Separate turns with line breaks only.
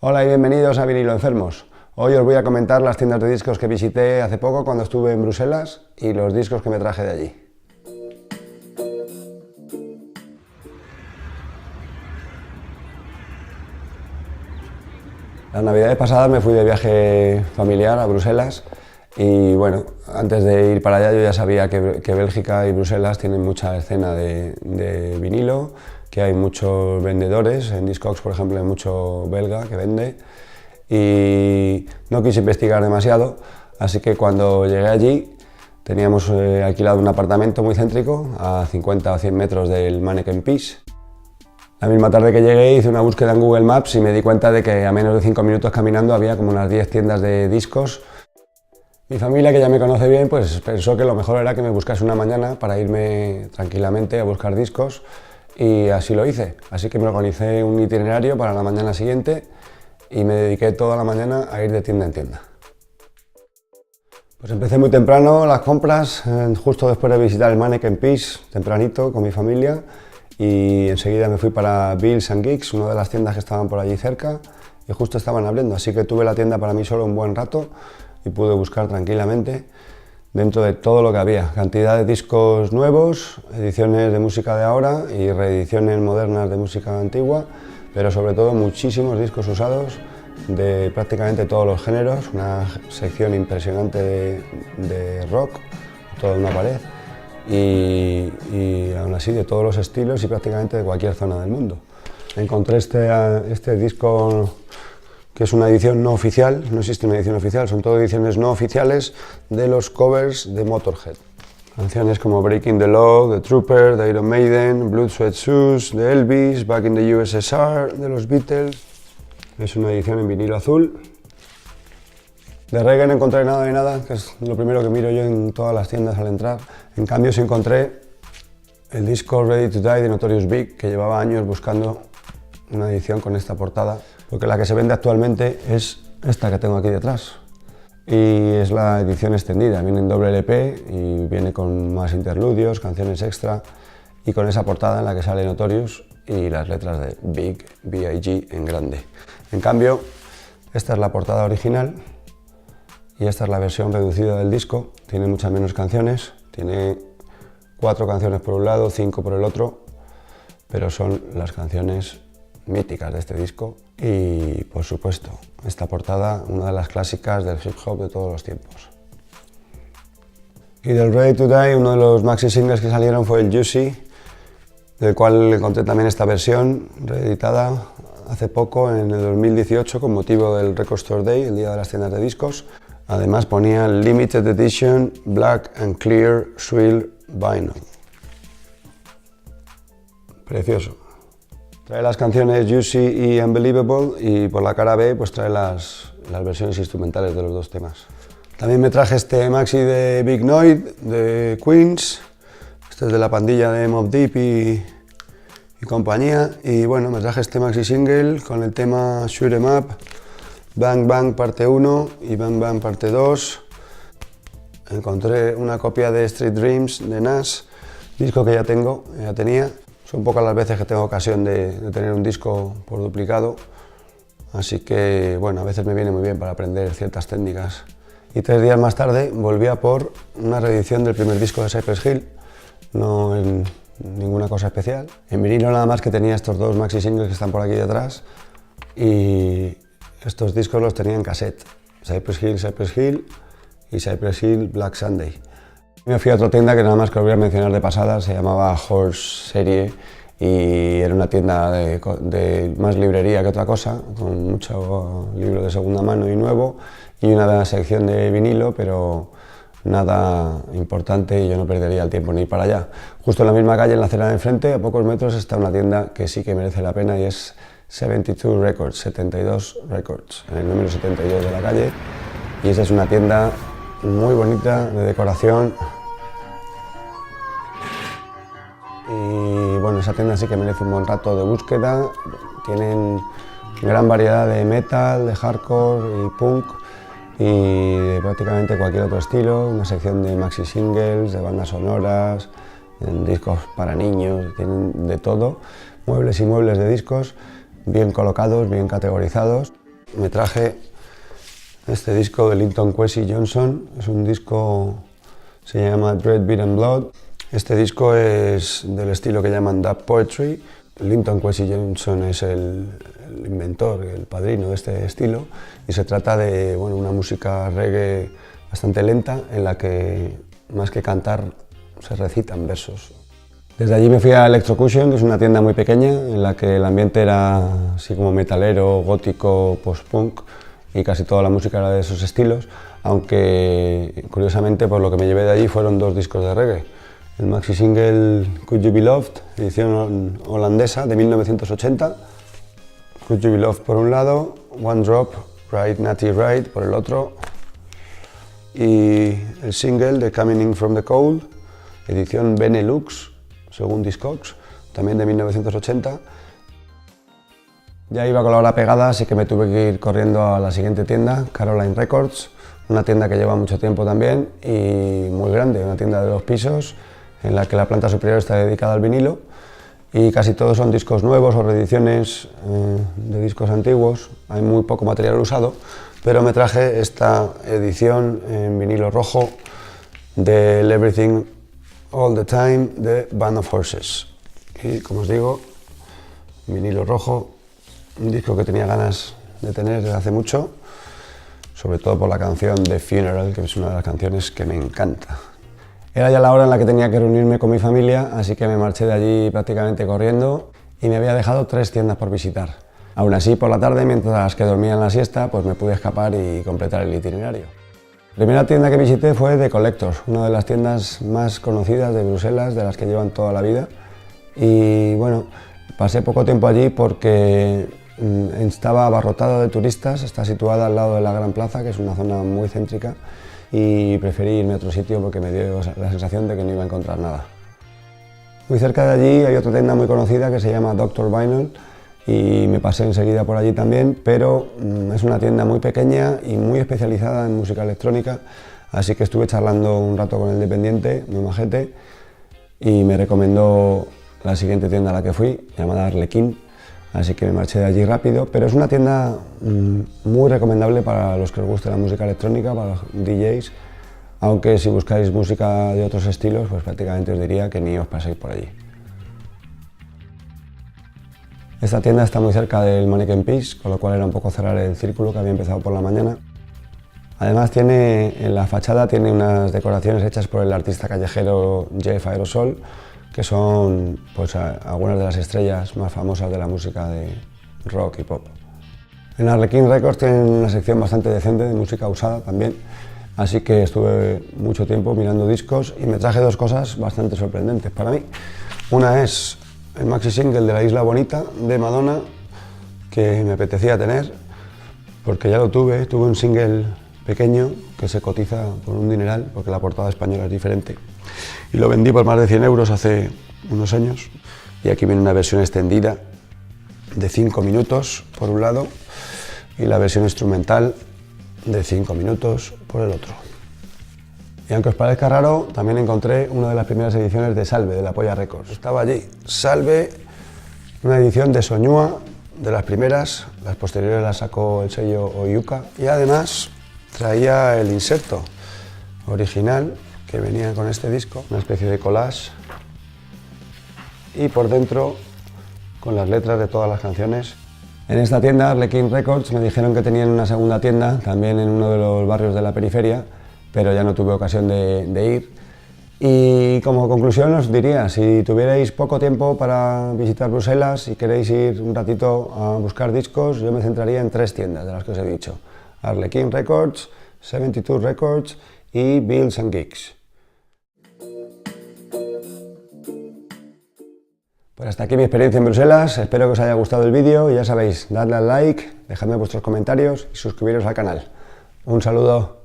Hola y bienvenidos a Vinilo Enfermos. Hoy os voy a comentar las tiendas de discos que visité hace poco cuando estuve en Bruselas y los discos que me traje de allí. Las navidades pasadas me fui de viaje familiar a Bruselas y bueno, antes de ir para allá yo ya sabía que Bélgica y Bruselas tienen mucha escena de vinilo, que hay muchos vendedores, en Discogs por ejemplo hay mucho belga que vende y no quise investigar demasiado, así que cuando llegué allí teníamos alquilado un apartamento muy céntrico a 50 o 100 metros del Manneken Pis. La misma tarde que llegué hice una búsqueda en Google Maps y me di cuenta de que a menos de 5 minutos caminando había como unas 10 tiendas de discos. Mi familia, que ya me conoce bien, pues pensó que lo mejor era que me buscase una mañana para irme tranquilamente a buscar discos y así lo hice. Así que me organicé un itinerario para la mañana siguiente y me dediqué toda la mañana a ir de tienda en tienda. Pues empecé muy temprano las compras, justo después de visitar el Manneken Pis, tempranito con mi familia, y enseguida me fui para Bills & Geeks, una de las tiendas que estaban por allí cerca, y justo estaban abriendo, así que tuve la tienda para mí solo un buen rato y pude buscar tranquilamente dentro de todo lo que había. Cantidad de discos nuevos, ediciones de música de ahora y reediciones modernas de música antigua, pero sobre todo muchísimos discos usados de prácticamente todos los géneros, una sección impresionante de rock, toda una pared, y aún así de todos los estilos y prácticamente de cualquier zona del mundo. Encontré este disco que es una edición no oficial, no existe una edición oficial, son todas ediciones no oficiales de los covers de Motorhead. Canciones como Breaking the Law, The Trooper, de Iron Maiden, Blood, Sweat, Shoes, de Elvis, Back in the USSR, de los Beatles. Es una edición en vinilo azul. De reggae no encontré nada de nada, que es lo primero que miro yo en todas las tiendas al entrar. En cambio sí encontré el disco Ready to Die de Notorious Big, que llevaba años buscando una edición con esta portada, porque la que se vende actualmente es esta que tengo aquí detrás. Y es la edición extendida, viene en doble LP y viene con más interludios, canciones extra y con esa portada en la que sale Notorious y las letras de Big, B.I.G. en grande. En cambio, esta es la portada original y esta es la versión reducida del disco. Tiene muchas menos canciones, tiene 4 canciones por un lado, 5 por el otro, pero son las canciones míticas de este disco y, por supuesto, esta portada, una de las clásicas del hip hop de todos los tiempos. Y del Ready to Die, uno de los maxi singles que salieron fue el Juicy, del cual encontré también esta versión reeditada hace poco, en el 2018, con motivo del Record Store Day, el día de las tiendas de discos. Además ponía Limited Edition Black and Clear Swill Vinyl. Precioso. Trae las canciones Juicy y Unbelievable y por la cara B pues trae las versiones instrumentales de los dos temas. También me traje este maxi de Big Noise de Queens. Este es de la pandilla de Mobb Deep y compañía. Y bueno, me traje este maxi single con el tema Shoot 'Em Up, Bang Bang parte 1 y Bang Bang parte 2. Encontré una copia de Street Dreams de Nas, disco que ya tenía. Son pocas las veces que tengo ocasión de tener un disco por duplicado, así que bueno, a veces me viene muy bien para aprender ciertas técnicas. Y 3 días más tarde volví a por una reedición del primer disco de Cypress Hill, no en ninguna cosa especial. En vinilo nada más que tenía estos 2 maxi singles que están por aquí detrás y estos discos los tenía en cassette, Cypress Hill y Cypress Hill Black Sunday. Me fui a otra tienda que nada más que os voy a mencionar de pasada, se llamaba Horse Serie y era una tienda de más librería que otra cosa, con mucho libro de segunda mano y nuevo y una sección de vinilo, pero nada importante y yo no perdería el tiempo en ir para allá. Justo en la misma calle, en la acera de enfrente, a pocos metros, está una tienda que sí que merece la pena y es 72 Records, 72 Records, en el número 72 de la calle, y esa es una tienda muy bonita, de decoración. Y bueno, esa tienda sí que merece un buen rato de búsqueda. Tienen gran variedad de metal, de hardcore y punk y de prácticamente cualquier otro estilo. Una sección de maxi singles, de bandas sonoras, discos para niños, tienen de todo. Muebles y muebles de discos, bien colocados, bien categorizados. me traje este disco de Linton Kwesi Johnson. Es un disco, se llama Bread, Beer and Blood. Este disco es del estilo que llaman Dub Poetry. Linton Kwesi Johnson es el inventor, el padrino de este estilo, y se trata de una música reggae bastante lenta en la que más que cantar se recitan versos. Desde allí me fui a Electrocution, que es una tienda muy pequeña en la que el ambiente era así como metalero, gótico, post-punk, y casi toda la música era de esos estilos, aunque curiosamente por lo que me llevé de allí fueron 2 discos de reggae. El maxi single Could You Be Loved, edición holandesa de 1980, Could You Be Loved por un lado, One Drop, Right Natty Right por el otro, y el single de Coming In From The Cold, edición Benelux, según Discogs, también de 1980. Ya iba con la hora pegada, así que me tuve que ir corriendo a la siguiente tienda, Caroline Records, una tienda que lleva mucho tiempo también y muy grande, una tienda de 2 pisos, en la que la planta superior está dedicada al vinilo y casi todos son discos nuevos o reediciones de discos antiguos. Hay muy poco material usado, pero me traje esta edición en vinilo rojo del Everything All The Time de Band of Horses. Y como os digo, vinilo rojo, un disco que tenía ganas de tener desde hace mucho, sobre todo por la canción The Funeral, que es una de las canciones que me encanta. Era ya la hora en la que tenía que reunirme con mi familia, así que me marché de allí prácticamente corriendo y me había dejado 3 tiendas por visitar. Aún así, por la tarde, mientras que dormía en la siesta, pues me pude escapar y completar el itinerario. La primera tienda que visité fue The Collectors, una de las tiendas más conocidas de Bruselas, de las que llevan toda la vida. Y bueno, pasé poco tiempo allí porque estaba abarrotado de turistas, está situada al lado de la Gran Plaza, que es una zona muy céntrica, y preferí irme a otro sitio porque me dio la sensación de que no iba a encontrar nada. Muy cerca de allí hay otra tienda muy conocida que se llama Dr. Vinyl y me pasé enseguida por allí también, pero es una tienda muy pequeña y muy especializada en música electrónica, así que estuve charlando un rato con el dependiente, muy majete, y me recomendó la siguiente tienda a la que fui, llamada Arlequín, así que me marché de allí rápido, pero es una tienda muy recomendable para los que os guste la música electrónica, para los DJs, aunque si buscáis música de otros estilos, pues prácticamente os diría que ni os paséis por allí. Esta tienda está muy cerca del Mannequin Peace, con lo cual era un poco cerrar el círculo que había empezado por la mañana. Además en la fachada tiene unas decoraciones hechas por el artista callejero Jeff Aerosol, que son pues, algunas de las estrellas más famosas de la música de rock y pop. En Arlequín Records tienen una sección bastante decente de música usada también, así que estuve mucho tiempo mirando discos y me traje 2 cosas bastante sorprendentes para mí. Una es el maxi single de La Isla Bonita de Madonna, que me apetecía tener, porque ya lo tuve un single pequeño que se cotiza por un dineral, porque la portada española es diferente. Y lo vendí por más de 100 euros hace unos años. Y aquí viene una versión extendida de 5 minutos por un lado y la versión instrumental de 5 minutos por el otro. Y aunque os parezca raro, también encontré una de las primeras ediciones de Salve, de la Polla Records. Estaba allí, Salve, una edición de Soñúa, de las primeras, las posteriores las sacó el sello Oyuka, y además traía el inserto original que venía con este disco, una especie de collage, y por dentro con las letras de todas las canciones. En esta tienda, Arlequín Records, me dijeron que tenían una segunda tienda, también en uno de los barrios de la periferia, pero ya no tuve ocasión de ir. Y como conclusión os diría, si tuvierais poco tiempo para visitar Bruselas y queréis ir un ratito a buscar discos, yo me centraría en 3 tiendas de las que os he dicho: Arlequín Records, 72 Records y Bills and Gigs. Pues hasta aquí mi experiencia en Bruselas, espero que os haya gustado el vídeo y ya sabéis, dadle al like, dejadme vuestros comentarios y suscribiros al canal. Un saludo.